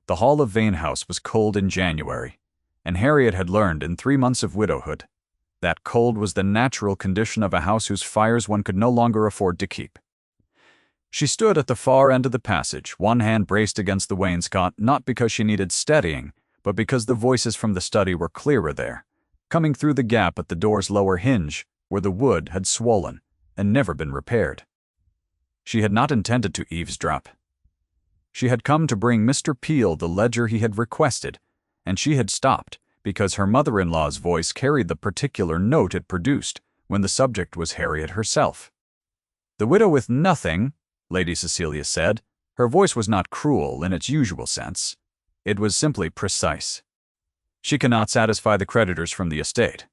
The hall of Vane House was cold in January, and Harriet had learned in 3 months of widowhood that cold was the natural condition of a house whose fires one could no longer afford to keep. She stood at the far end of the passage, one hand braced against the wainscot, not because she needed steadying, but because the voices from the study were clearer there, coming through the gap at the door's lower hinge, where the wood had swollen and never been repaired. She had not intended to eavesdrop. She had come to bring Mr. Peel the ledger he had requested, and she had stopped because her mother-in-law's voice carried the particular note it produced when the subject was Harriet herself. The widow with nothing, Lady Cecilia said. Her voice was not cruel in its usual sense. It was simply precise. She cannot satisfy the creditors from the estate,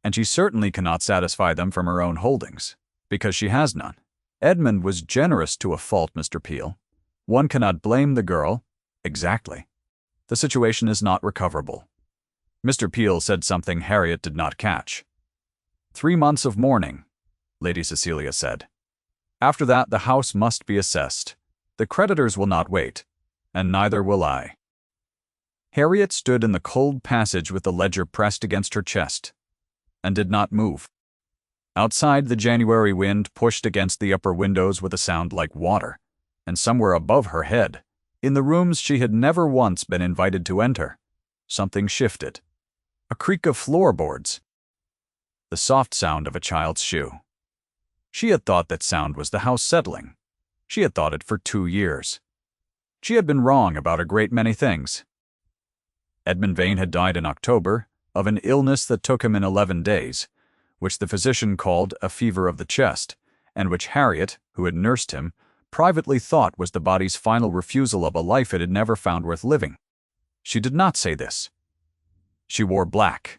and she certainly cannot satisfy them from her own holdings, because she has none. Edmund was generous to a fault, Mr. Peel. One cannot blame the girl. Exactly. The situation is not recoverable. Mr. Peel said something Harriet did not catch. 3 months of mourning, Lady Cecilia said. After that, the house must be assessed. The creditors will not wait, and neither will I. Harriet stood in the cold passage with the ledger pressed against her chest, and did not move. Outside, the January wind pushed against the upper windows with a sound like water, and somewhere above her head, in the rooms she had never once been invited to enter, something shifted. A creak of floorboards. The soft sound of a child's shoe. She had thought that sound was the house settling. She had thought it for 2 years. She had been wrong about a great many things. Edmund Vane had died in October of an illness that took him in 11 days, which the physician called a fever of the chest, and which Harriet, who had nursed him, privately thought was the body's final refusal of a life it had never found worth living. She did not say this. She wore black.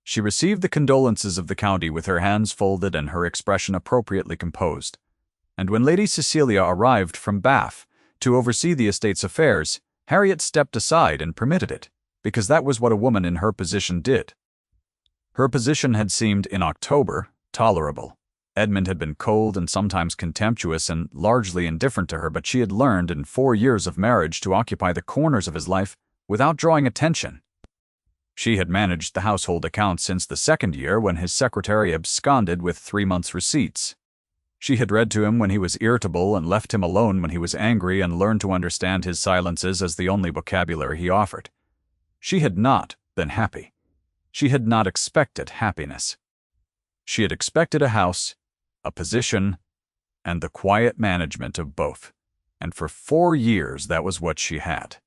She received the condolences of the county with her hands folded and her expression appropriately composed. And when Lady Cecilia arrived from Bath to oversee the estate's affairs, Harriet stepped aside and permitted it, because that was what a woman in her position did. Her position had seemed, in October, tolerable. Edmund had been cold and sometimes contemptuous and largely indifferent to her, but she had learned in 4 years of marriage to occupy the corners of his life without drawing attention. She had managed the household accounts since the 2nd year when his secretary absconded with 3 months' receipts. She had read to him when he was irritable and left him alone when he was angry and learned to understand his silences as the only vocabulary he offered. She had not been happy. She had not expected happiness. She had expected a house, a position, and the quiet management of both. And for 4 years that was what she had.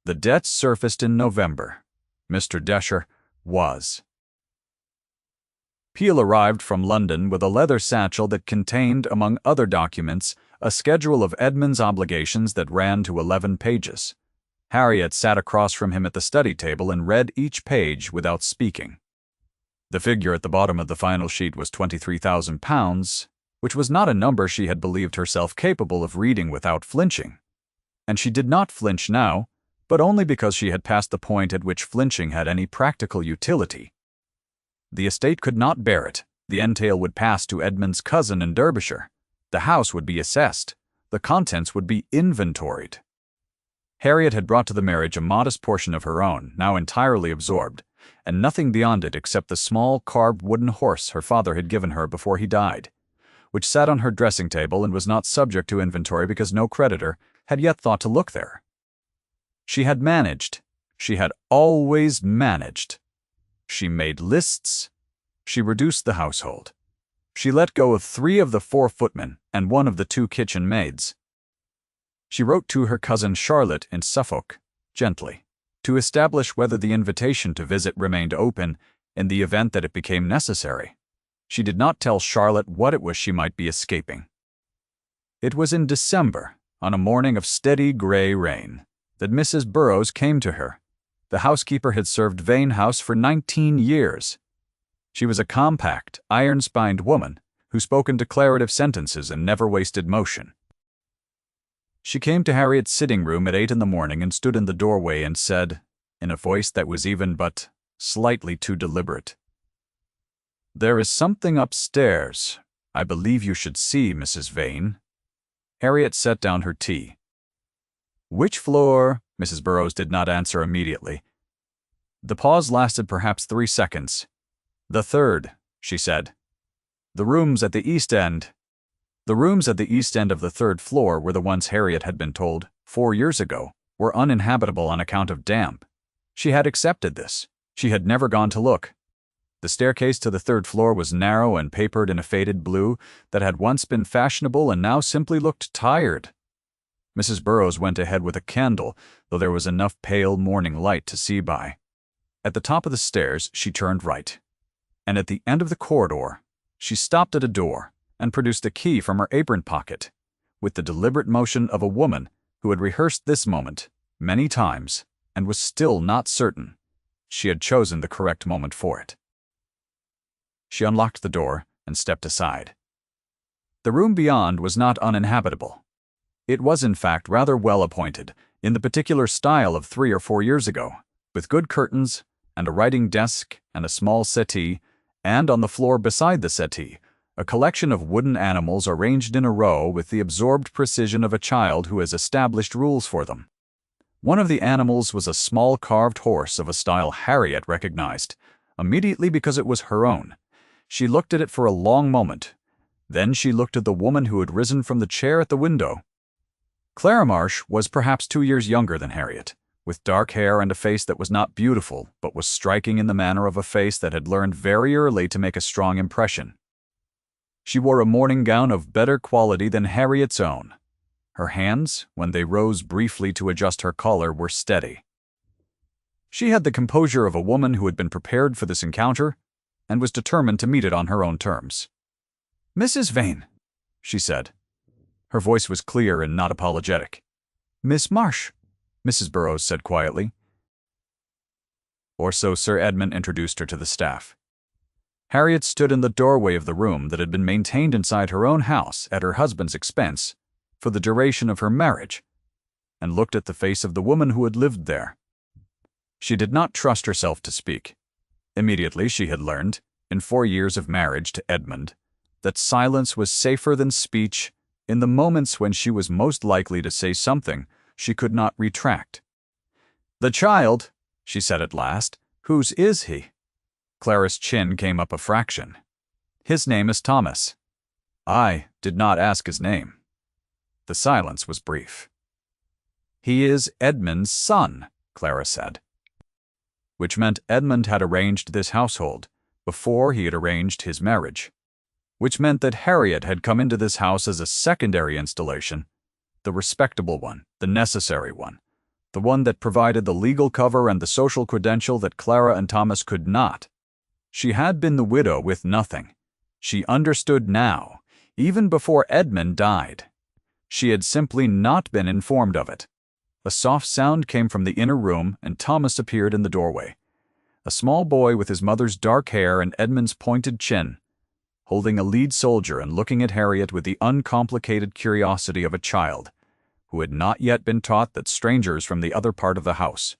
The debts surfaced in November. Mr. Desher was. Peel arrived from London with a leather satchel that contained, among other documents, a schedule of Edmund's obligations that ran to 11 pages. Harriet sat across from him at the study table and read each page without speaking. The figure at the bottom of the final sheet was £23,000, which was not a number she had believed herself capable of reading without flinching. And she did not flinch now, but only because she had passed the point at which flinching had any practical utility. The estate could not bear it. The entail would pass to Edmund's cousin in Derbyshire. The house would be assessed. The contents would be inventoried. Harriet had brought to the marriage a modest portion of her own, now entirely absorbed, and nothing beyond it except the small carved wooden horse her father had given her before he died, which sat on her dressing table and was not subject to inventory because no creditor had yet thought to look there. She had managed. She had always managed. She made lists. She reduced the household. She let go of 3 of the 4 footmen and 1 of the 2 kitchen maids. She wrote to her cousin Charlotte in Suffolk, gently, to establish whether the invitation to visit remained open in the event that it became necessary. She did not tell Charlotte what it was she might be escaping. It was in December, on a morning of steady gray rain, that Mrs. Burroughs came to her. The housekeeper had served Vane House for 19 years. She was a compact, iron-spined woman who spoke in declarative sentences and never wasted motion. She came to Harriet's sitting room at 8 in the morning and stood in the doorway and said, in a voice that was even but slightly too deliberate, "There is something upstairs I believe you should see, Mrs. Vane." Harriet set down her tea. Which floor? Mrs. Burroughs did not answer immediately. The pause lasted perhaps 3 seconds. The third, she said. The rooms at the east end. The rooms at the east end of the third floor were the ones Harriet had been told, 4 years ago, were uninhabitable on account of damp. She had accepted this. She had never gone to look. The staircase to the third floor was narrow and papered in a faded blue that had once been fashionable and now simply looked tired. Mrs. Burroughs went ahead with a candle, though there was enough pale morning light to see by. At the top of the stairs, she turned right. And at the end of the corridor, she stopped at a door and produced a key from her apron pocket, with the deliberate motion of a woman who had rehearsed this moment many times and was still not certain she had chosen the correct moment for it. She unlocked the door and stepped aside. The room beyond was not uninhabitable. It was, in fact, rather well appointed, in the particular style of 3 or 4 years ago, with good curtains and a writing desk and a small settee, and on the floor beside the settee, a collection of wooden animals arranged in a row with the absorbed precision of a child who has established rules for them. One of the animals was a small carved horse of a style Harriet recognized, immediately because it was her own. She looked at it for a long moment. Then she looked at the woman who had risen from the chair at the window. Clara Marsh was perhaps 2 years younger than Harriet, with dark hair and a face that was not beautiful, but was striking in the manner of a face that had learned very early to make a strong impression. She wore a morning gown of better quality than Harriet's own. Her hands, when they rose briefly to adjust her collar, were steady. She had the composure of a woman who had been prepared for this encounter and was determined to meet it on her own terms. "Mrs. Vane," she said. Her voice was clear and not apologetic. "Miss Marsh," Mrs. Burroughs said quietly. Or so Sir Edmund introduced her to the staff. Harriet stood in the doorway of the room that had been maintained inside her own house at her husband's expense for the duration of her marriage, and looked at the face of the woman who had lived there. She did not trust herself to speak. Immediately she had learned, in 4 years of marriage to Edmund, that silence was safer than speech in the moments when she was most likely to say something she could not retract. "The child," she said at last, "whose is he?" Clara's chin came up a fraction. "His name is Thomas." "I did not ask his name." The silence was brief. "He is Edmund's son," Clara said. Which meant Edmund had arranged this household before he had arranged his marriage. Which meant that Harriet had come into this house as a secondary installation, the respectable one, the necessary one, the one that provided the legal cover and the social credential that Clara and Thomas could not. She had been the widow with nothing. She understood now, even before Edmund died. She had simply not been informed of it. A soft sound came from the inner room, and Thomas appeared in the doorway. A small boy with his mother's dark hair and Edmund's pointed chin, holding a lead soldier and looking at Harriet with the uncomplicated curiosity of a child who had not yet been taught that strangers from the other part of the house.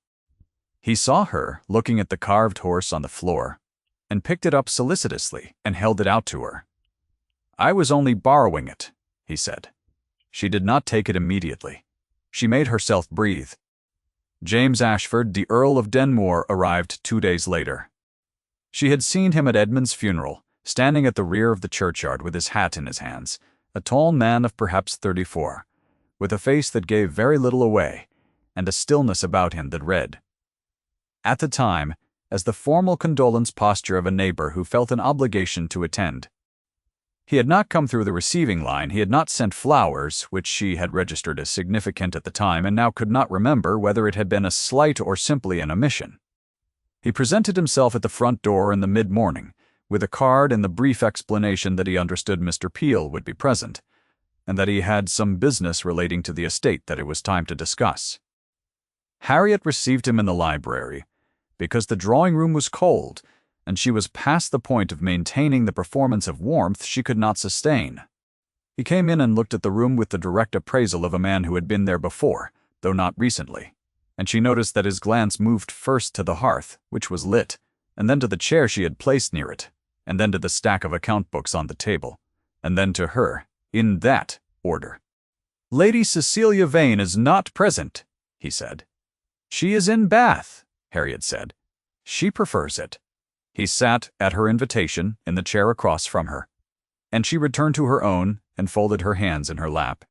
He saw her looking at the carved horse on the floor, and picked it up solicitously and held it out to her. "I was only borrowing it," he said. She did not take it immediately. She made herself breathe. James Ashford, the Earl of Denmore, arrived 2 days later. She had seen him at Edmund's funeral, standing at the rear of the churchyard with his hat in his hands, a tall man of perhaps 34, with a face that gave very little away, and a stillness about him that read, at the time, as the formal condolence posture of a neighbor who felt an obligation to attend. He had not come through the receiving line, he had not sent flowers, which she had registered as significant at the time and now could not remember whether it had been a slight or simply an omission. He presented himself at the front door in the mid-morning, with a card and the brief explanation that he understood Mr. Peel would be present, and that he had some business relating to the estate that it was time to discuss. Harriet received him in the library, because the drawing-room was cold, and she was past the point of maintaining the performance of warmth she could not sustain. He came in and looked at the room with the direct appraisal of a man who had been there before, though not recently, and she noticed that his glance moved first to the hearth, which was lit, and then to the chair she had placed near it, and then to the stack of account books on the table, and then to her, in that order. Lady Cecilia Vane is not present, he said. She is in Bath, Harriet said. She prefers it. He sat, at her invitation, in the chair across from her, and she returned to her own and folded her hands in her lap.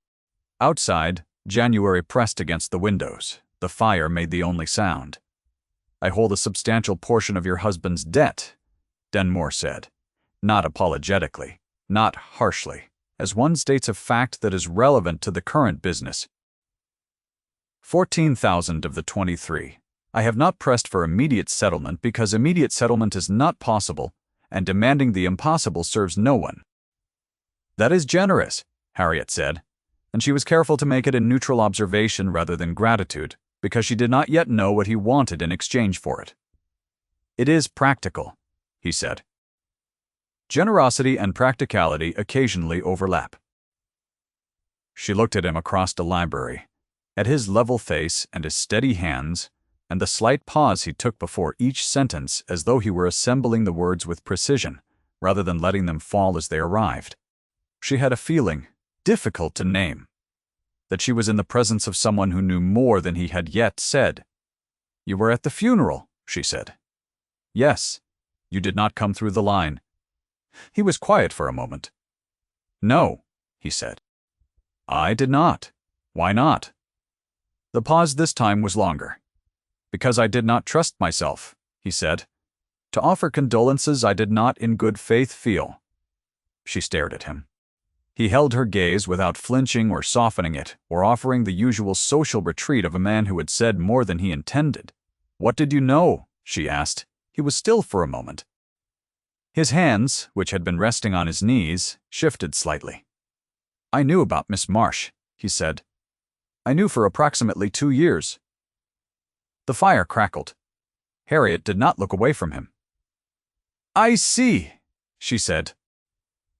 Outside, January pressed against the windows. The fire made the only sound. I hold a substantial portion of your husband's debt, Denmore said, not apologetically, not harshly, as one states a fact that is relevant to the current business. 14,000 of the 23. I have not pressed for immediate settlement because immediate settlement is not possible, and demanding the impossible serves no one. That is generous, Harriet said, and she was careful to make it a neutral observation rather than gratitude, because she did not yet know what he wanted in exchange for it. It is practical, he said. Generosity and practicality occasionally overlap. She looked at him across the library, at his level face and his steady hands, and the slight pause he took before each sentence as though he were assembling the words with precision, rather than letting them fall as they arrived. She had a feeling, difficult to name, that she was in the presence of someone who knew more than he had yet said. "You were at the funeral," she said. "Yes. You did not come through the line." He was quiet for a moment. "No," he said. "I did not. Why not?" The pause this time was longer. "Because I did not trust myself," he said. "To offer condolences I did not in good faith feel." She stared at him. He held her gaze without flinching or softening it, or offering the usual social retreat of a man who had said more than he intended. "What did you know?" she asked. He was still for a moment. His hands, which had been resting on his knees, shifted slightly. "I knew about Miss Marsh," he said. "I knew for approximately 2 years." The fire crackled. Harriet did not look away from him. "I see," she said.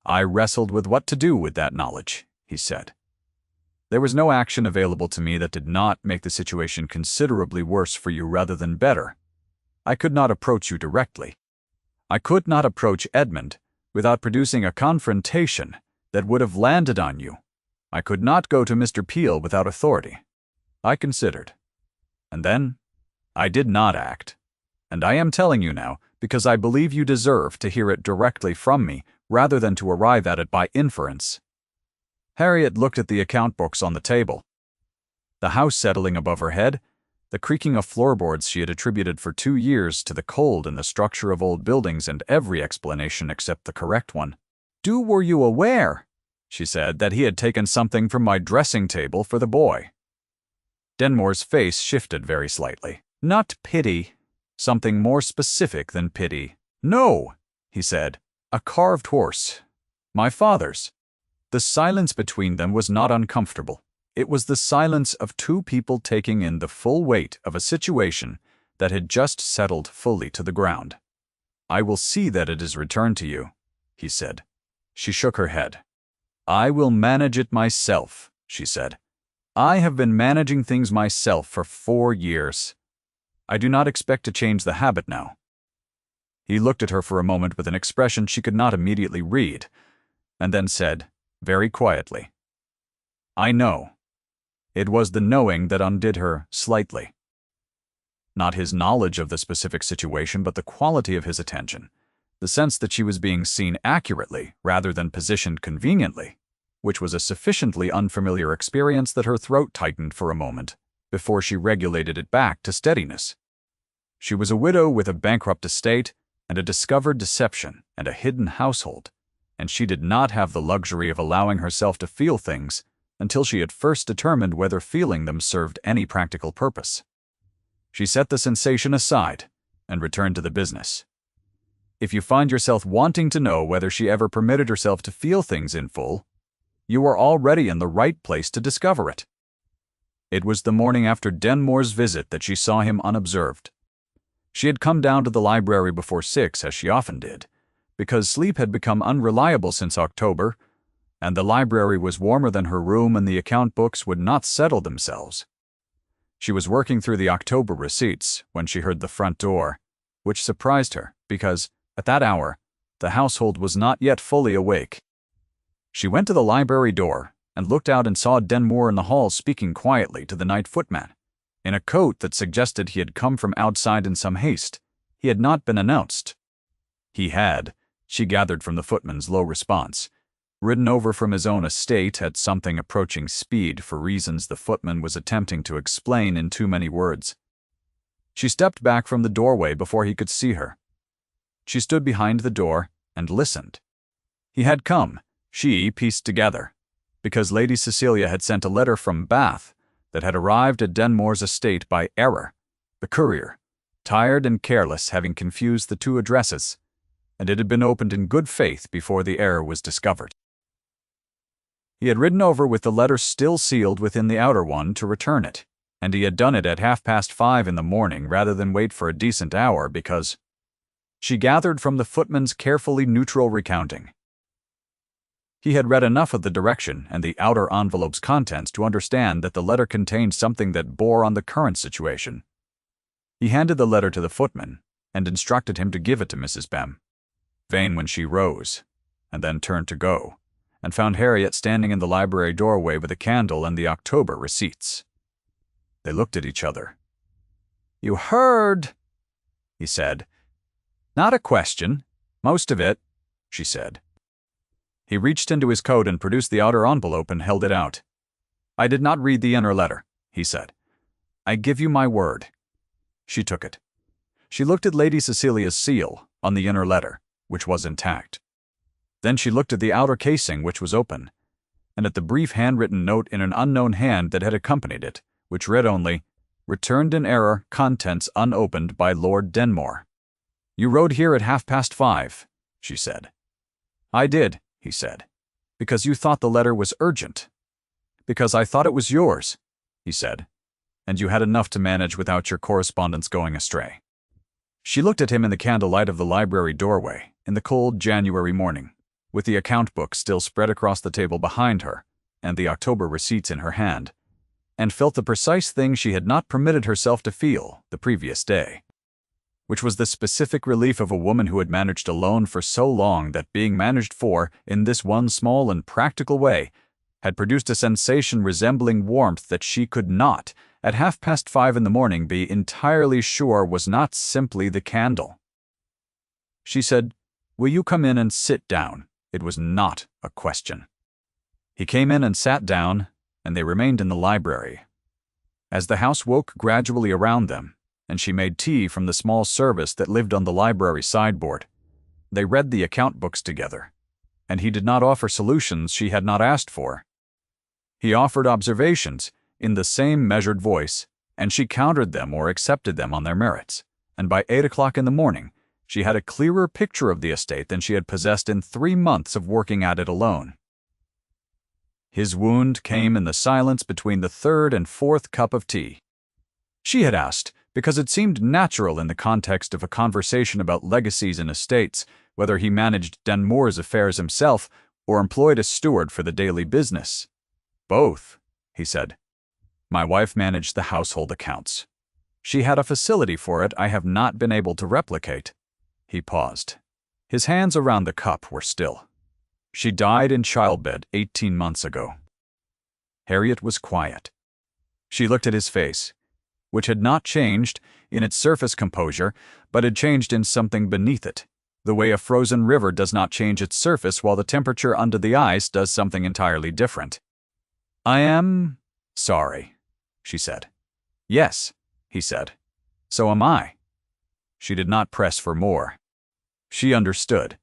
"I wrestled with what to do with that knowledge," he said. "There was no action available to me that did not make the situation considerably worse for you rather than better. I could not approach you directly. I could not approach Edmund without producing a confrontation that would have landed on you. I could not go to Mr. Peel without authority. I considered. And then I did not act. And I am telling you now because I believe you deserve to hear it directly from me rather than to arrive at it by inference." Harriet looked at the account books on the table. The house settling above her head, the creaking of floorboards she had attributed for 2 years to the cold in the structure of old buildings and every explanation except the correct one. "Were you aware," she said, "that he had taken something from my dressing table for the boy?" Denmore's face shifted very slightly. "Not pity. Something more specific than pity." "No," he said. "A carved horse. My father's." The silence between them was not uncomfortable. It was the silence of two people taking in the full weight of a situation that had just settled fully to the ground. "I will see that it is returned to you," he said. She shook her head. "I will manage it myself," she said. "I have been managing things myself for 4 years. I do not expect to change the habit now." He looked at her for a moment with an expression she could not immediately read, and then said, very quietly, "I know." It was the knowing that undid her slightly. Not his knowledge of the specific situation, but the quality of his attention, the sense that she was being seen accurately rather than positioned conveniently, which was a sufficiently unfamiliar experience that her throat tightened for a moment before she regulated it back to steadiness. She was a widow with a bankrupt estate and a discovered deception and a hidden household, and she did not have the luxury of allowing herself to feel things until she had first determined whether feeling them served any practical purpose. She set the sensation aside and returned to the business. If you find yourself wanting to know whether she ever permitted herself to feel things in full, you are already in the right place to discover it. It was the morning after Denmore's visit that she saw him unobserved. She had come down to the library before 6, as she often did, because sleep had become unreliable since October, and the library was warmer than her room and the account books would not settle themselves. She was working through the October receipts when she heard the front door, which surprised her because, at that hour, the household was not yet fully awake. She went to the library door and looked out and saw Denmore in the hall speaking quietly to the night footman, in a coat that suggested he had come from outside in some haste. He had not been announced. He had, she gathered from the footman's low response, ridden over from his own estate at something approaching speed for reasons the footman was attempting to explain in too many words. She stepped back from the doorway before he could see her. She stood behind the door and listened. He had come, she pieced together, because Lady Cecilia had sent a letter from Bath that had arrived at Denmore's estate by error, the courier, tired and careless, having confused the two addresses, and it had been opened in good faith before the error was discovered. He had ridden over with the letter still sealed within the outer one to return it, and he had done it at 5:30 in the morning rather than wait for a decent hour because, she gathered from the footman's carefully neutral recounting, he had read enough of the direction and the outer envelope's contents to understand that the letter contained something that bore on the current situation. He handed the letter to the footman and instructed him to give it to Mrs. Bem. Vain when she rose, and then turned to go, and found Harriet standing in the library doorway with a candle and the October receipts. They looked at each other. "You heard," he said. "Not a question. Most of it," she said. He reached into his coat and produced the outer envelope and held it out. "I did not read the inner letter," he said. "I give you my word." She took it. She looked at Lady Cecilia's seal on the inner letter, which was intact. Then she looked at the outer casing, which was open, and at the brief handwritten note in an unknown hand that had accompanied it, which read only, "Returned in error, contents unopened by Lord Denmore." "You rode here at 5:30, she said. "I did," he said, "because you thought the letter was urgent." "Because I thought it was yours," he said, "and you had enough to manage without your correspondence going astray." She looked at him in the candlelight of the library doorway, in the cold January morning, with the account book still spread across the table behind her, and the October receipts in her hand, and felt the precise thing she had not permitted herself to feel the previous day, which was the specific relief of a woman who had managed alone for so long that being managed for, in this one small and practical way, had produced a sensation resembling warmth that she could not, at 5:30 in the morning, be entirely sure was not simply the candle. She said, "Will you come in and sit down?" It was not a question. He came in and sat down, and they remained in the library. As the house woke gradually around them, and she made tea from the small service that lived on the library sideboard, they read the account books together, and he did not offer solutions she had not asked for. He offered observations in the same measured voice, and she countered them or accepted them on their merits, and by 8 o'clock in the morning she had a clearer picture of the estate than she had possessed in 3 months of working at it alone. His wound came in the silence between the third and fourth cup of tea. She had asked, because it seemed natural in the context of a conversation about legacies and estates, whether he managed Denmore's affairs himself or employed a steward for the daily business. "Both," he said. "My wife managed the household accounts. She had a facility for it I have not been able to replicate." He paused. His hands around the cup were still. "She died in childbed 18 months ago." Harriet was quiet. She looked at his face, which had not changed in its surface composure, but had changed in something beneath it, the way a frozen river does not change its surface while the temperature under the ice does something entirely different. "I am sorry," she said. "Yes," he said. "So am I." She did not press for more. She understood,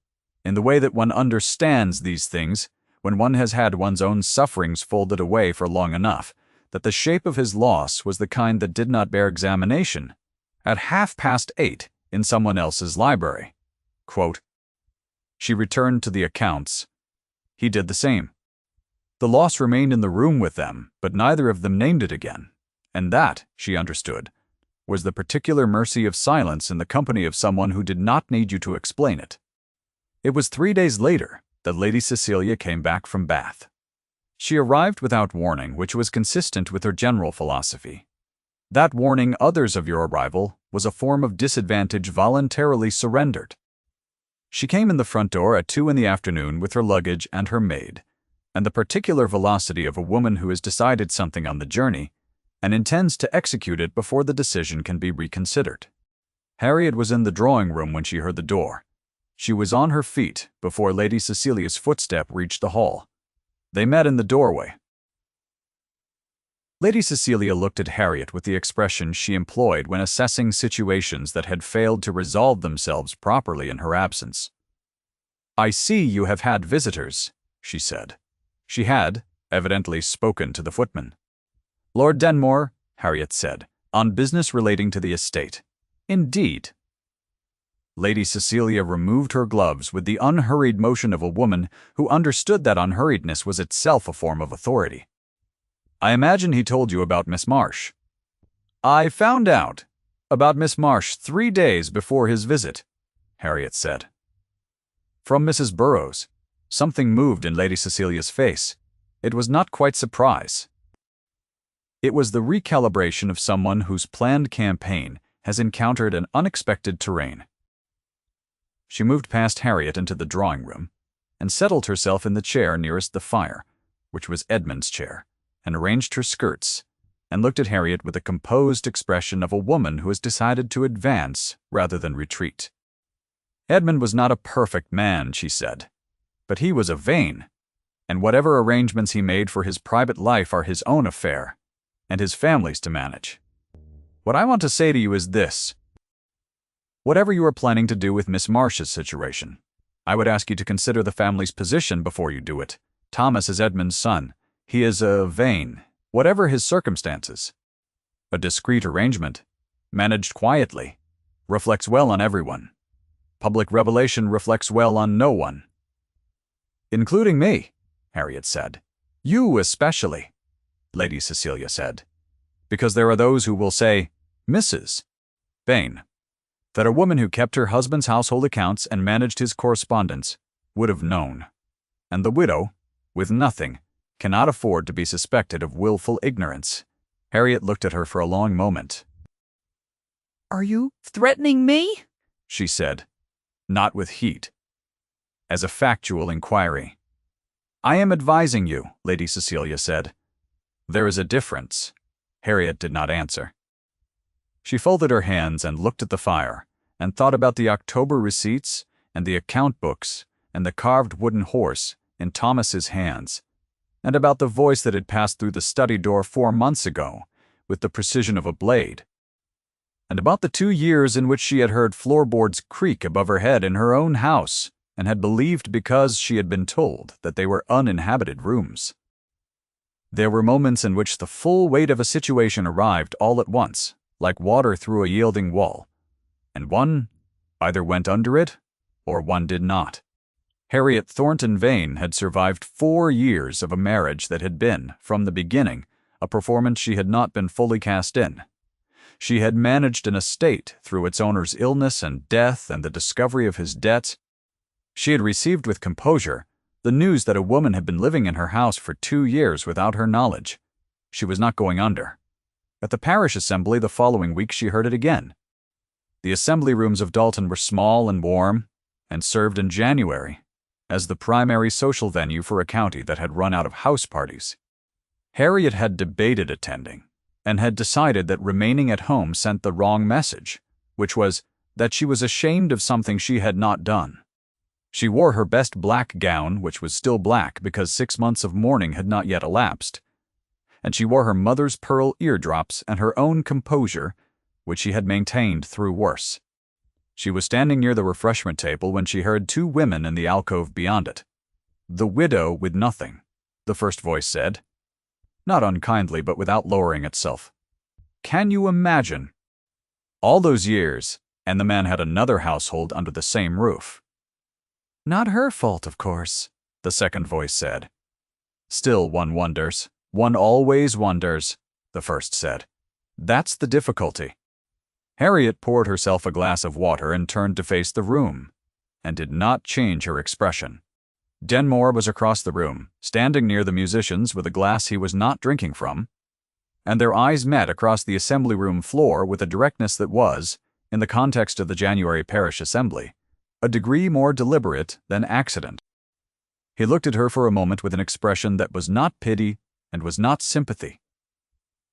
in the way that one understands these things when one has had one's own sufferings folded away for long enough, that the shape of his loss was the kind that did not bear examination. At 8:30 in someone else's library. Quote, she returned to the accounts. He did the same. The loss remained in the room with them, but neither of them named it again, and that, she understood, was the particular mercy of silence in the company of someone who did not need you to explain it. It was 3 days later that Lady Cecilia came back from Bath. She arrived without warning, which was consistent with her general philosophy. That warning others of your arrival was a form of disadvantage voluntarily surrendered. She came in the front door at 2 in the afternoon with her luggage and her maid, and the particular velocity of a woman who has decided something on the journey and intends to execute it before the decision can be reconsidered. Harriet was in the drawing room when she heard the door. She was on her feet before Lady Cecilia's footstep reached the hall. They met in the doorway. Lady Cecilia looked at Harriet with the expression she employed when assessing situations that had failed to resolve themselves properly in her absence. "I see you have had visitors," she said. She had, evidently, spoken to the footman. "Lord Denmore," Harriet said, "on business relating to the estate." "Indeed." Lady Cecilia removed her gloves with the unhurried motion of a woman who understood that unhurriedness was itself a form of authority. "I imagine he told you about Miss Marsh." "I found out about Miss Marsh 3 days before his visit," Harriet said. From Mrs. Burroughs, something moved in Lady Cecilia's face. It was not quite surprise. It was the recalibration of someone whose planned campaign has encountered an unexpected terrain. She moved past Harriet into the drawing room and settled herself in the chair nearest the fire, which was Edmund's chair, and arranged her skirts, and looked at Harriet with the composed expression of a woman who has decided to advance rather than retreat. Edmund was not a perfect man, she said, but he was a Vane, and whatever arrangements he made for his private life are his own affair, and his family's to manage. What I want to say to you is this. Whatever you are planning to do with Miss Marsh's situation, I would ask you to consider the family's position before you do it. Thomas is Edmund's son. He is a Vane, whatever his circumstances. A discreet arrangement, managed quietly, reflects well on everyone. Public revelation reflects well on no one. "Including me," Harriet said. "You especially," Lady Cecilia said, "because there are those who will say, Mrs. Vane, that a woman who kept her husband's household accounts and managed his correspondence would have known. And the widow, with nothing, cannot afford to be suspected of willful ignorance." Harriet looked at her for a long moment. "Are you threatening me?" she said, not with heat, as a factual inquiry. "I am advising you," Lady Cecilia said. "There is a difference." Harriet did not answer. She folded her hands and looked at the fire, and thought about the October receipts and the account books and the carved wooden horse in Thomas's hands, and about the voice that had passed through the study door 4 months ago with the precision of a blade, and about the 2 years in which she had heard floorboards creak above her head in her own house and had believed because she had been told that they were uninhabited rooms. There were moments in which the full weight of a situation arrived all at once, like water through a yielding wall, and one either went under it or one did not. Harriet Thornton Vane had survived 4 years of a marriage that had been, from the beginning, a performance she had not been fully cast in. She had managed an estate through its owner's illness and death and the discovery of his debts. She had received with composure the news that a woman had been living in her house for 2 years without her knowledge. She was not going under. At the parish assembly the following week she heard it again. The assembly rooms of Dalton were small and warm, and served in January as the primary social venue for a county that had run out of house parties. Harriet had debated attending, and had decided that remaining at home sent the wrong message, which was that she was ashamed of something she had not done. She wore her best black gown, which was still black because 6 months of mourning had not yet elapsed, and she wore her mother's pearl eardrops and her own composure, which she had maintained through worse. She was standing near the refreshment table when she heard 2 women in the alcove beyond it. "The widow with nothing," the first voice said, not unkindly but without lowering itself. "Can you imagine? All those years, and the man had another household under the same roof." "Not her fault, of course," the second voice said. "Still, one wonders. One always wonders," the first said. "That's the difficulty." Harriet poured herself a glass of water and turned to face the room, and did not change her expression. Denmore was across the room, standing near the musicians with a glass he was not drinking from, and their eyes met across the assembly room floor with a directness that was, in the context of the January parish assembly, a degree more deliberate than accident. He looked at her for a moment with an expression that was not pity and was not sympathy,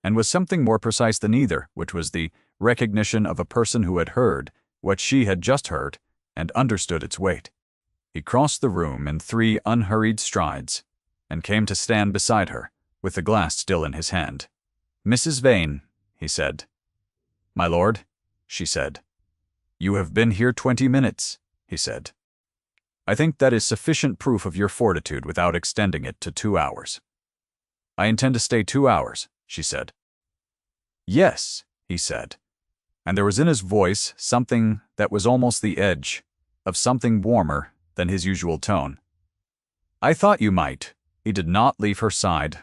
and was something more precise than either, which was the recognition of a person who had heard what she had just heard and understood its weight. He crossed the room in 3 unhurried strides and came to stand beside her, with the glass still in his hand. "Mrs. Vane," he said. "My lord," she said. "You have been here 20 minutes," he said. "I think that is sufficient proof of your fortitude without extending it to 2 hours." "I intend to stay 2 hours," she said. "Yes," he said, and there was in his voice something that was almost the edge of something warmer than his usual tone. "I thought you might." He did not leave her side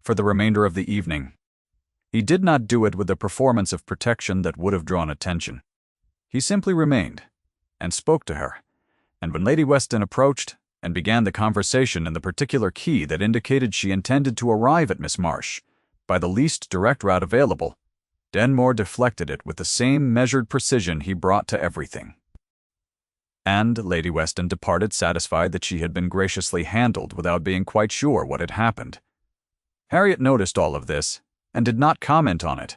for the remainder of the evening. He did not do it with a performance of protection that would have drawn attention. He simply remained and spoke to her, and when Lady Weston approached and began the conversation in the particular key that indicated she intended to arrive at Miss Marsh by the least direct route available, Denmore deflected it with the same measured precision he brought to everything. And Lady Weston departed satisfied that she had been graciously handled without being quite sure what had happened. Harriet noticed all of this and did not comment on it.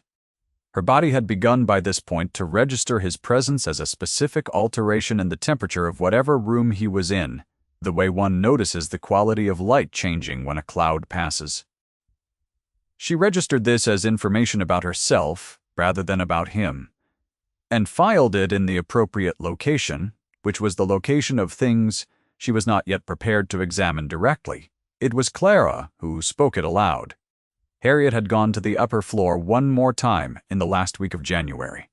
Her body had begun by this point to register his presence as a specific alteration in the temperature of whatever room he was in, the way one notices the quality of light changing when a cloud passes. She registered this as information about herself rather than about him, and filed it in the appropriate location, which was the location of things she was not yet prepared to examine directly. It was Clara who spoke it aloud. Harriet had gone to the upper floor one more time in the last week of January.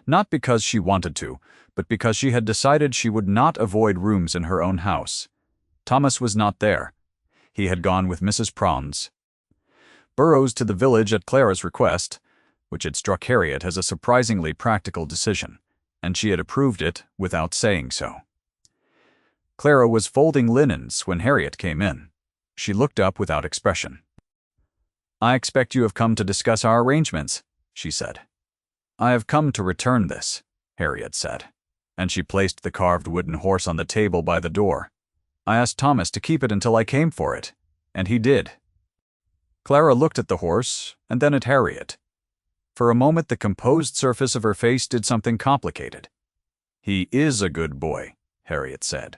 Not because she wanted to, but because she had decided she would not avoid rooms in her own house. Thomas was not there. He had gone with Mrs. Prawns. Burrows to the village at Clara's request, which had struck Harriet as a surprisingly practical decision, and she had approved it without saying so. Clara was folding linens when Harriet came in. She looked up without expression. "I expect you have come to discuss our arrangements," she said. "I have come to return this," Harriet said, and she placed the carved wooden horse on the table by the door. "I asked Thomas to keep it until I came for it, and he did." Clara looked at the horse and then at Harriet. For a moment the composed surface of her face did something complicated. "He is a good boy," Harriet said.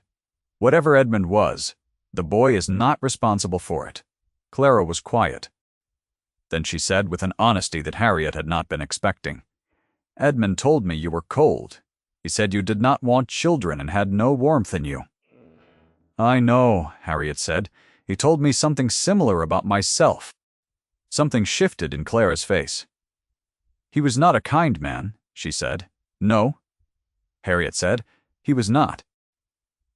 "Whatever Edmund was, the boy is not responsible for it." Clara was quiet. Then she said with an honesty that Harriet had not been expecting, "Edmund told me you were cold. He said you did not want children and had no warmth in you." "I know," Harriet said. "He told me something similar about myself." Something shifted in Clara's face. "He was not a kind man," she said. "No," Harriet said. "He was not."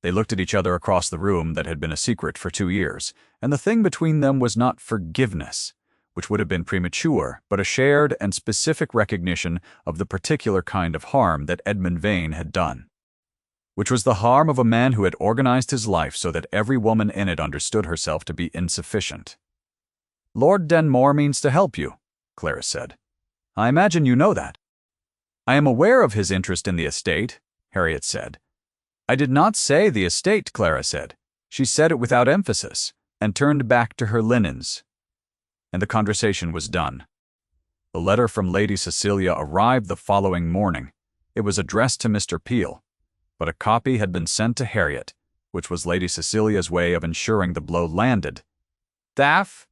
They looked at each other across the room that had been a secret for 2 years, and the thing between them was not forgiveness, which would have been premature, but a shared and specific recognition of the particular kind of harm that Edmund Vane had done, which was the harm of a man who had organized his life so that every woman in it understood herself to be insufficient. "Lord Denmore means to help you," Clara said. "I imagine you know that." "I am aware of his interest in the estate," Harriet said. "I did not say the estate," Clara said. She said it without emphasis, and turned back to her linens. And the conversation was done. The letter from Lady Cecilia arrived the following morning. It was addressed to Mr. Peel, but a copy had been sent to Harriet, which was Lady Cecilia's way of ensuring the blow landed. "Daff?"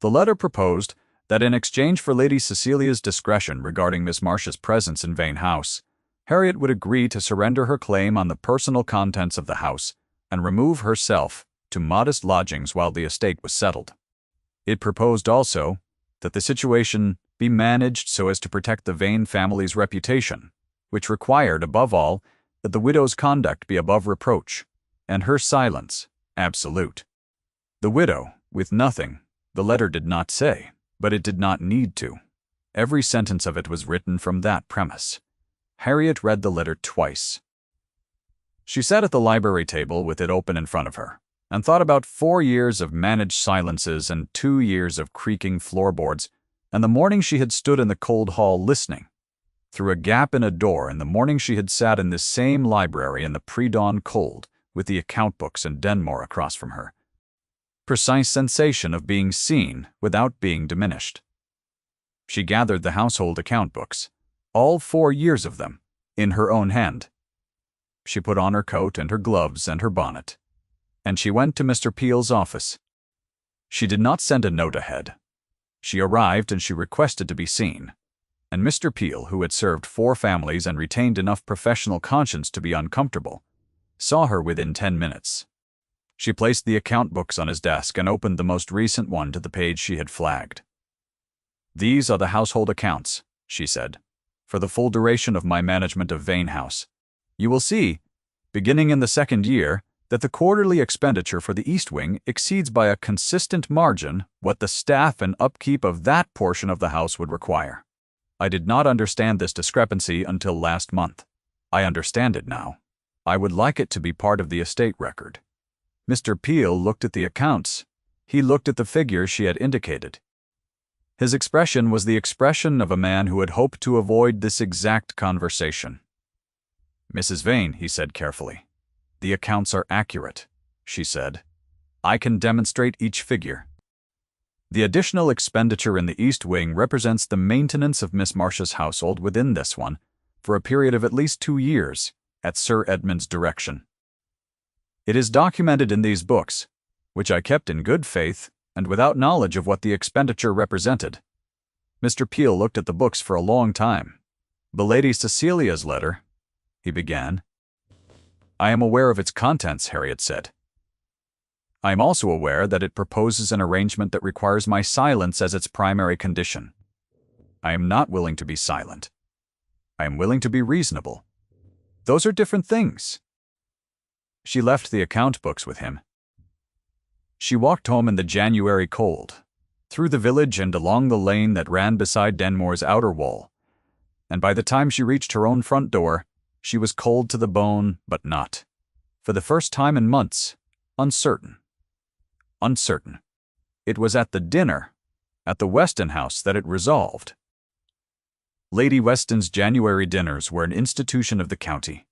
The letter proposed that in exchange for Lady Cecilia's discretion regarding Miss Marsh's presence in Vane House, Harriet would agree to surrender her claim on the personal contents of the house and remove herself to modest lodgings while the estate was settled. It proposed also that the situation be managed so as to protect the Vane family's reputation, which required, above all, that the widow's conduct be above reproach, and her silence absolute. The widow, with nothing, the letter did not say, but it did not need to. Every sentence of it was written from that premise. Harriet read the letter twice. She sat at the library table with it open in front of her, and thought about 4 years of managed silences and 2 years of creaking floorboards, and the morning she had stood in the cold hall listening, through a gap in a door, and the morning she had sat in this same library in the pre-dawn cold, with the account books and Denmore across from her. Precise sensation of being seen without being diminished. She gathered the household account books, all 4 years of them, in her own hand. She put on her coat and her gloves and her bonnet, and she went to Mr. Peel's office. She did not send a note ahead. She arrived and she requested to be seen, and Mr. Peel, who had served 4 families and retained enough professional conscience to be uncomfortable, saw her within 10 minutes. She placed the account books on his desk and opened the most recent one to the page she had flagged. "These are the household accounts," she said, "for the full duration of my management of Vane House. You will see, beginning in the 2nd year, that the quarterly expenditure for the East Wing exceeds by a consistent margin what the staff and upkeep of that portion of the house would require. I did not understand this discrepancy until last month. I understand it now. I would like it to be part of the estate record." Mr. Peel looked at the accounts. He looked at the figures she had indicated. His expression was the expression of a man who had hoped to avoid this exact conversation. "Mrs. Vane," he said carefully, "the accounts are accurate," she said. "I can demonstrate each figure. The additional expenditure in the East Wing represents the maintenance of Miss Marcia's household within this one for a period of at least 2 years, at Sir Edmund's direction. It is documented in these books, which I kept in good faith and without knowledge of what the expenditure represented." Mr. Peel looked at the books for a long time. "The Lady Cecilia's letter," he began. "I am aware of its contents," Harriet said. "I am also aware that it proposes an arrangement that requires my silence as its primary condition. I am not willing to be silent. I am willing to be reasonable. Those are different things." She left the account books with him. She walked home in the January cold, through the village and along the lane that ran beside Denmore's outer wall, and by the time she reached her own front door, she was cold to the bone, but not, for the first time in months, uncertain. Uncertain. It was at the dinner, at the Weston house, that it resolved. Lady Weston's January dinners were an institution of the county,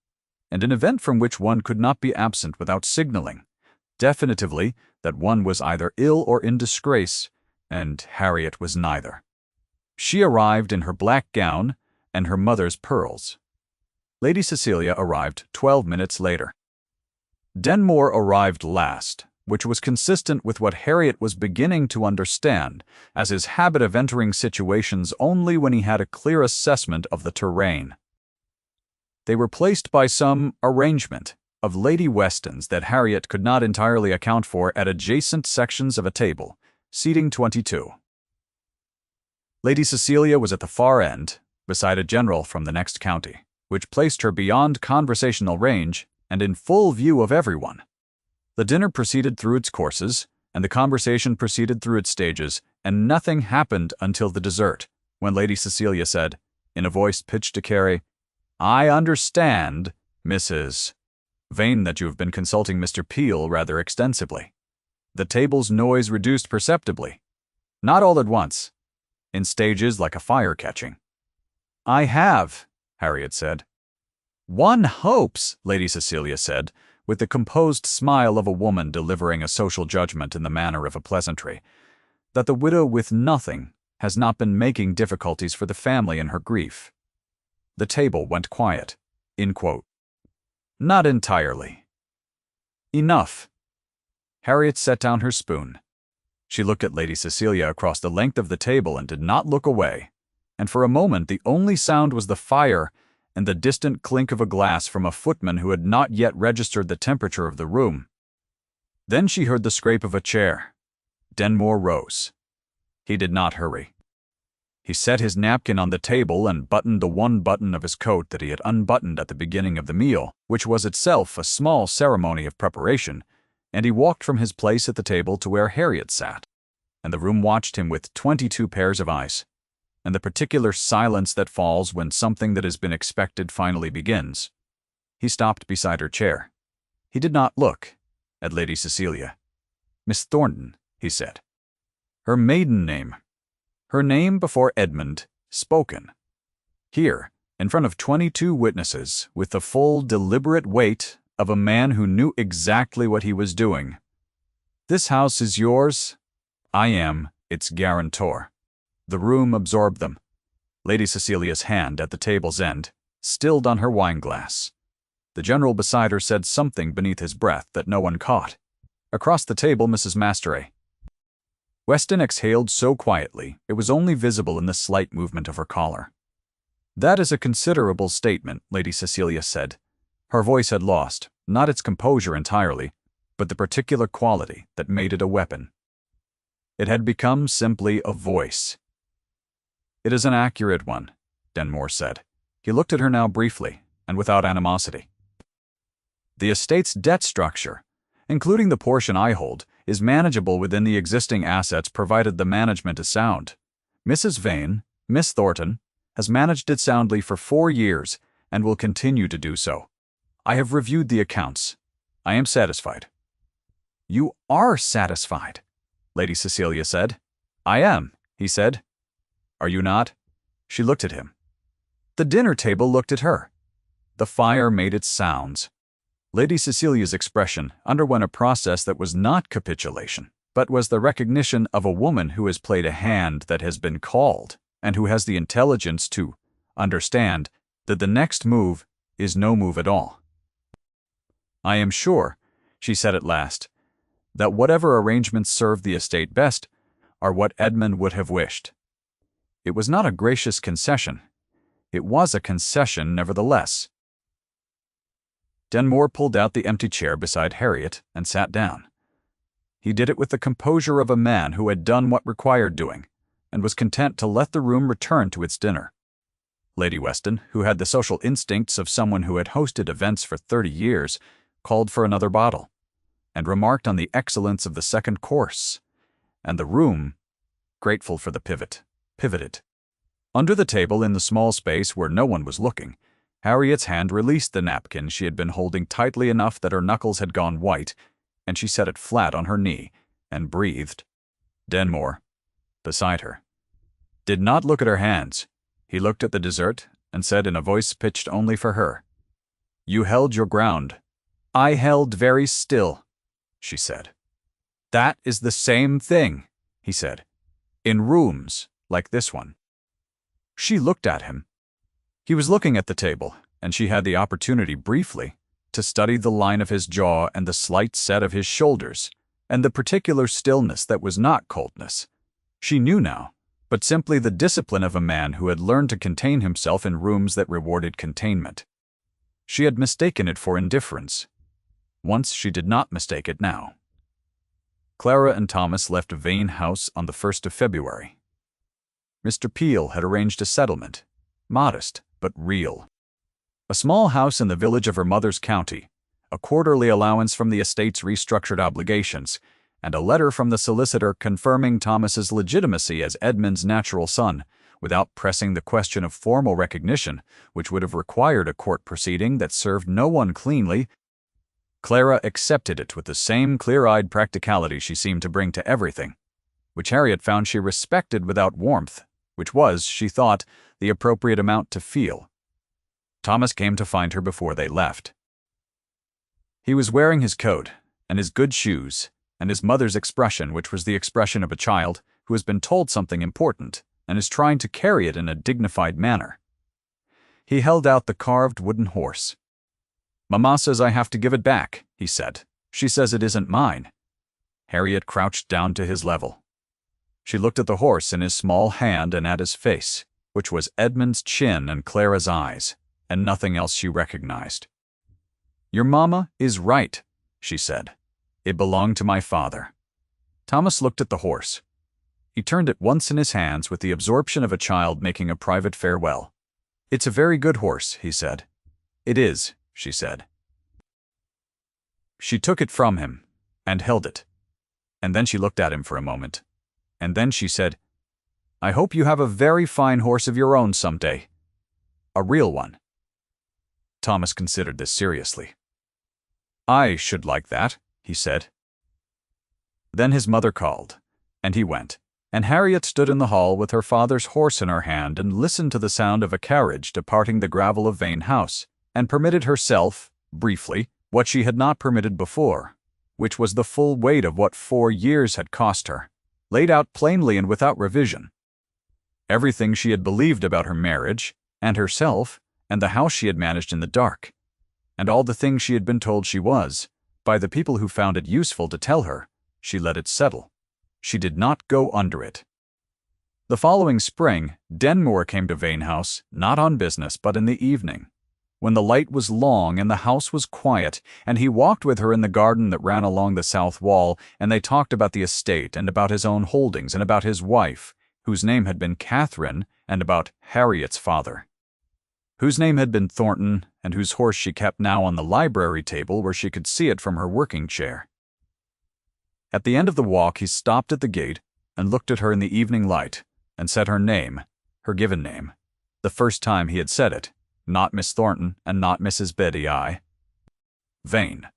and an event from which one could not be absent without signaling, definitively, that one was either ill or in disgrace, and Harriet was neither. She arrived in her black gown and her mother's pearls. Lady Cecilia arrived 12 minutes later. Denmore arrived last, which was consistent with what Harriet was beginning to understand as his habit of entering situations only when he had a clear assessment of the terrain. They were placed by some arrangement of Lady Weston's that Harriet could not entirely account for at adjacent sections of a table, seating 22. Lady Cecilia was at the far end, beside a general from the next county, which placed her beyond conversational range and in full view of everyone. The dinner proceeded through its courses, and the conversation proceeded through its stages, and nothing happened until the dessert, when Lady Cecilia said, in a voice pitched to Carrie, "I understand, Mrs. Vane, that you have been consulting Mr. Peel rather extensively." The table's noise reduced perceptibly. Not all at once. In stages like a fire catching. "I have," Harriet said. "One hopes," Lady Cecilia said, with the composed smile of a woman delivering a social judgment in the manner of a pleasantry, "that the widow with nothing has not been making difficulties for the family in her grief." The table went quiet. In quote. "Not entirely." "Enough." Harriet set down her spoon. She looked at Lady Cecilia across the length of the table and did not look away, and for a moment the only sound was the fire and the distant clink of a glass from a footman who had not yet registered the temperature of the room. Then she heard the scrape of a chair. Denmore rose. He did not hurry. He set his napkin on the table and buttoned the one button of his coat that he had unbuttoned at the beginning of the meal, which was itself a small ceremony of preparation, and he walked from his place at the table to where Harriet sat, and the room watched him with 22 pairs of eyes, and the particular silence that falls when something that has been expected finally begins. He stopped beside her chair. He did not look at Lady Cecilia. "Miss Thornton," he said. Her maiden name. Her name before Edmund, spoken. Here, in front of 22 witnesses, with the full, deliberate weight of a man who knew exactly what he was doing. "This house is yours? I am its guarantor." The room absorbed them. Lady Cecilia's hand at the table's end stilled on her wineglass. The general beside her said something beneath his breath that no one caught. Across the table, Mrs. Masteray. Weston exhaled so quietly it was only visible in the slight movement of her collar. "That is a considerable statement," Lady Cecilia said. Her voice had lost, not its composure entirely, but the particular quality that made it a weapon. It had become simply a voice. "It is an accurate one," Denmore said. He looked at her now briefly, and without animosity. "The estate's debt structure, including the portion I hold, is manageable within the existing assets provided the management is sound. Mrs. Vane, Miss Thornton, has managed it soundly for 4 years and will continue to do so. I have reviewed the accounts. I am satisfied." "You are satisfied," Lady Cecilia said. "I am," he said. "Are you not?" She looked at him. The dinner table looked at her. The fire made its sounds. Lady Cecilia's expression underwent a process that was not capitulation, but was the recognition of a woman who has played a hand that has been called, and who has the intelligence to understand that the next move is no move at all. "I am sure," she said at last, "that whatever arrangements serve the estate best are what Edmund would have wished." It was not a gracious concession. It was a concession nevertheless. Denmore pulled out the empty chair beside Harriet and sat down. He did it with the composure of a man who had done what required doing, and was content to let the room return to its dinner. Lady Weston, who had the social instincts of someone who had hosted events for 30 years, called for another bottle, and remarked on the excellence of the second course, and the room, grateful for the pivoted. Under the table, in the small space where no one was looking, Harriet's hand released the napkin she had been holding tightly enough that her knuckles had gone white, and she set it flat on her knee, and breathed. Denmore, beside her, did not look at her hands. He looked at the dessert and said in a voice pitched only for her, "You held your ground." "I held very still," she said. "That is the same thing," he said, "in rooms like this one." She looked at him. He was looking at the table, and she had the opportunity briefly to study the line of his jaw and the slight set of his shoulders, and the particular stillness that was not coldness. She knew now, but simply the discipline of a man who had learned to contain himself in rooms that rewarded containment. She had mistaken it for indifference. Once she did not mistake it now. Clara and Thomas left Vane House on the 1st of February. Mr. Peel had arranged a settlement, modest but real. A small house in the village of her mother's county, a quarterly allowance from the estate's restructured obligations, and a letter from the solicitor confirming Thomas's legitimacy as Edmund's natural son, without pressing the question of formal recognition, which would have required a court proceeding that served no one cleanly. Clara accepted it with the same clear-eyed practicality she seemed to bring to everything, which Harriet found she respected without warmth, which was, she thought, the appropriate amount to feel. Thomas came to find her before they left. He was wearing his coat, and his good shoes, and his mother's expression, which was the expression of a child who has been told something important and is trying to carry it in a dignified manner. He held out the carved wooden horse. "Mamma says I have to give it back," he said. "She says it isn't mine." Harriet crouched down to his level. She looked at the horse in his small hand and at his face, which was Edmund's chin and Clara's eyes, and nothing else she recognized. "Your mamma is right," she said. "It belonged to my father." Thomas looked at the horse. He turned it once in his hands with the absorption of a child making a private farewell. "It's a very good horse," he said. "It is," she said. She took it from him and held it, and then she looked at him for a moment, and then she said, "I hope you have a very fine horse of your own someday. A real one." Thomas considered this seriously. "I should like that," he said. Then his mother called, and he went, and Harriet stood in the hall with her father's horse in her hand and listened to the sound of a carriage departing the gravel of Vane House, and permitted herself, briefly, what she had not permitted before, which was the full weight of what 4 years had cost her, laid out plainly and without revision. Everything she had believed about her marriage, and herself, and the house she had managed in the dark, and all the things she had been told she was, by the people who found it useful to tell her, she let it settle. She did not go under it. The following spring, Denmore came to Vane House, not on business, but in the evening, when the light was long and the house was quiet, and he walked with her in the garden that ran along the south wall, and they talked about the estate and about his own holdings and about his wife, whose name had been Catherine, and about Harriet's father, whose name had been Thornton, and whose horse she kept now on the library table where she could see it from her working chair. At the end of the walk he stopped at the gate and looked at her in the evening light, and said her name, her given name, the first time he had said it, not Miss Thornton and not Mrs. Betty Vane,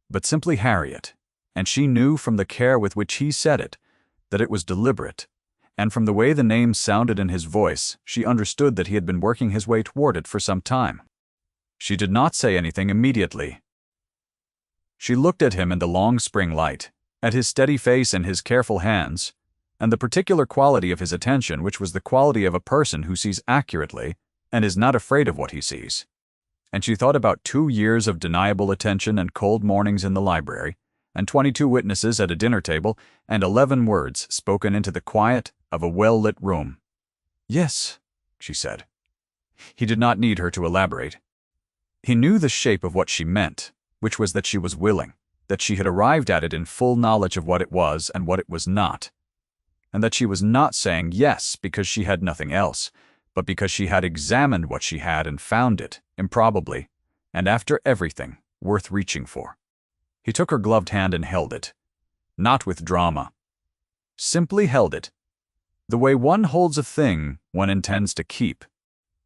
but simply Harriet, and she knew from the care with which he said it that it was deliberate, and from the way the name sounded in his voice she understood that he had been working his way toward it for some time. She did not say anything immediately. She looked at him in the long spring light, at his steady face and his careful hands, and the particular quality of his attention which was the quality of a person who sees accurately and is not afraid of what he sees. And she thought about 2 years of deniable attention and cold mornings in the library, and 22 witnesses at a dinner table, and 11 words spoken into the quiet of a well-lit room. "Yes," she said. He did not need her to elaborate. He knew the shape of what she meant, which was that she was willing, that she had arrived at it in full knowledge of what it was and what it was not, and that she was not saying yes because she had nothing else, but because she had examined what she had and found it, improbably, and after everything, worth reaching for. He took her gloved hand and held it, not with drama. Simply held it, the way one holds a thing one intends to keep.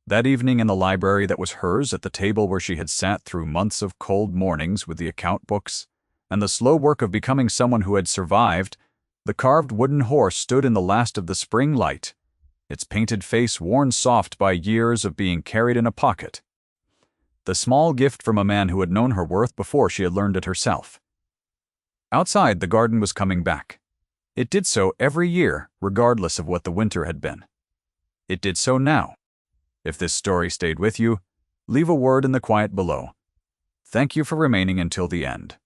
That evening in the library that was hers, at the table where she had sat through months of cold mornings with the account books, and the slow work of becoming someone who had survived, the carved wooden horse stood in the last of the spring light, its painted face worn soft by years of being carried in a pocket. The small gift from a man who had known her worth before she had learned it herself. Outside, the garden was coming back. It did so every year, regardless of what the winter had been. It did so now. If this story stayed with you, leave a word in the quiet below. Thank you for remaining until the end.